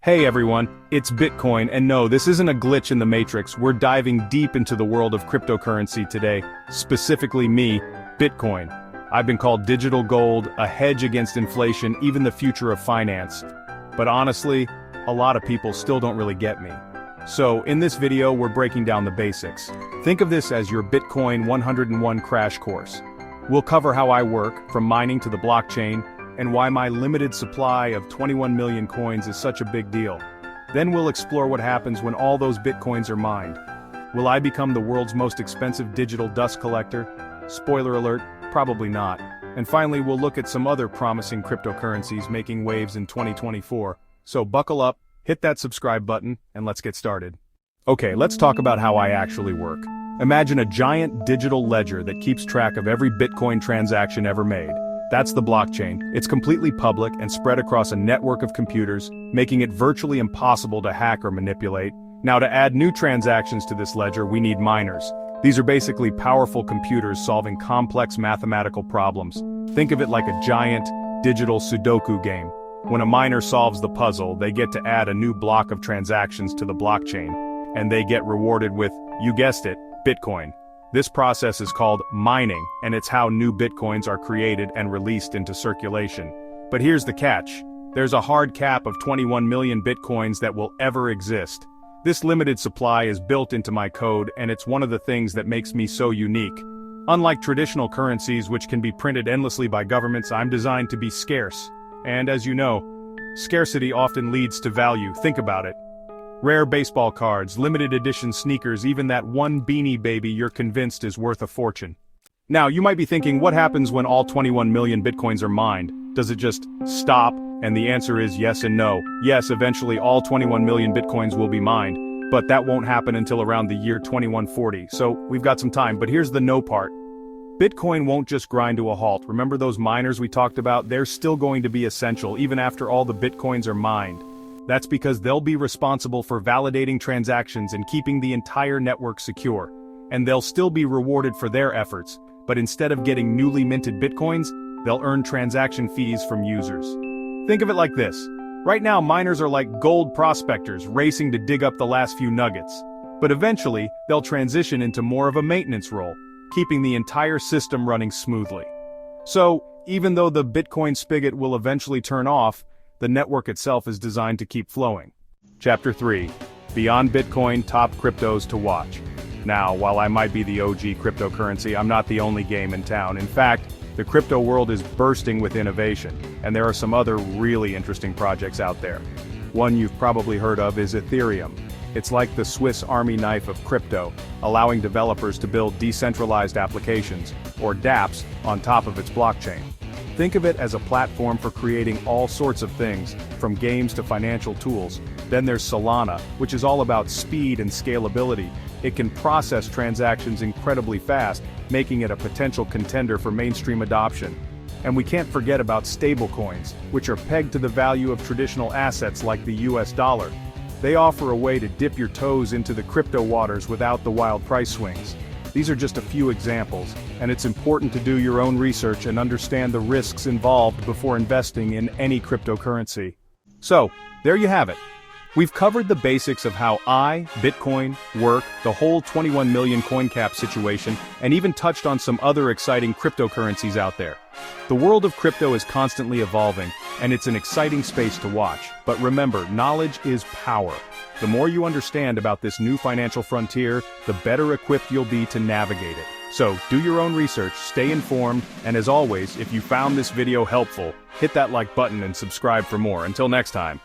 Hey everyone, it's Bitcoin, and no, this isn't a glitch in the matrix. We're diving deep into the world of cryptocurrency today, specifically me, Bitcoin. I've been called digital gold, a hedge against inflation, even the future of finance. But honestly, a lot of people still don't really get me. So, in this video we're breaking down the basics. Think of this as your Bitcoin 101 crash course. We'll cover how I work, from mining to the blockchain, and why my limited supply of 21 million coins is such a big deal. Then we'll explore what happens when all those bitcoins are mined. Will I become the world's most expensive digital dust collector? Spoiler alert, probably not. And finally we'll look at some other promising cryptocurrencies making waves in 2024. So buckle up, hit that subscribe button, and let's get started. Okay, let's talk about how I actually work. Imagine a giant digital ledger that keeps track of every Bitcoin transaction ever made. That's the blockchain. It's completely public and spread across a network of computers, making it virtually impossible to hack or manipulate. Now, to add new transactions to this ledger, we need miners. These are basically powerful computers solving complex mathematical problems. Think of it like a giant, digital Sudoku game. When a miner solves the puzzle, they get to add a new block of transactions to the blockchain, and they get rewarded with, you guessed it, Bitcoin. This process is called mining, and it's how new bitcoins are created and released into circulation. But here's the catch. There's a hard cap of 21 million bitcoins that will ever exist. This limited supply is built into my code, and it's one of the things that makes me so unique. Unlike traditional currencies which can be printed endlessly by governments, I'm designed to be scarce. And as you know, scarcity often leads to value. Think about it. Rare baseball cards, limited edition sneakers, even that one Beanie Baby you're convinced is worth a fortune. Now, you might be thinking, what happens when all 21 million bitcoins are mined? Does it just stop? And the answer is yes and no. Yes, eventually all 21 million bitcoins will be mined, but that won't happen until around the year 2140, so we've got some time. But here's the no part. Bitcoin won't just grind to a halt. Remember those miners we talked about? They're still going to be essential, even after all the bitcoins are mined. That's because they'll be responsible for validating transactions and keeping the entire network secure. And they'll still be rewarded for their efforts, but instead of getting newly minted bitcoins, they'll earn transaction fees from users. Think of it like this. Right now, miners are like gold prospectors racing to dig up the last few nuggets. But eventually, they'll transition into more of a maintenance role, keeping the entire system running smoothly. So, even though the Bitcoin spigot will eventually turn off, the network itself is designed to keep flowing. Chapter 3. Beyond Bitcoin, Top Cryptos to Watch. Now, while I might be the OG cryptocurrency, I'm not the only game in town. In fact, the crypto world is bursting with innovation, and there are some other really interesting projects out there. One you've probably heard of is Ethereum. It's like the Swiss Army knife of crypto, allowing developers to build decentralized applications, or dApps, on top of its blockchain. Think of it as a platform for creating all sorts of things, from games to financial tools. Then there's Solana, which is all about speed and scalability. It can process transactions incredibly fast, making it a potential contender for mainstream adoption. And we can't forget about stablecoins, which are pegged to the value of traditional assets like the US dollar. They offer a way to dip your toes into the crypto waters without the wild price swings. These are just a few examples, and it's important to do your own research and understand the risks involved before investing in any cryptocurrency. So, there you have it. We've covered the basics of how Bitcoin, work, the whole 21 million coin cap situation, and even touched on some other exciting cryptocurrencies out there. The world of crypto is constantly evolving, and it's an exciting space to watch. But remember, knowledge is power. The more you understand about this new financial frontier, the better equipped you'll be to navigate it. So, do your own research, stay informed, and as always, if you found this video helpful, hit that like button and subscribe for more. Until next time.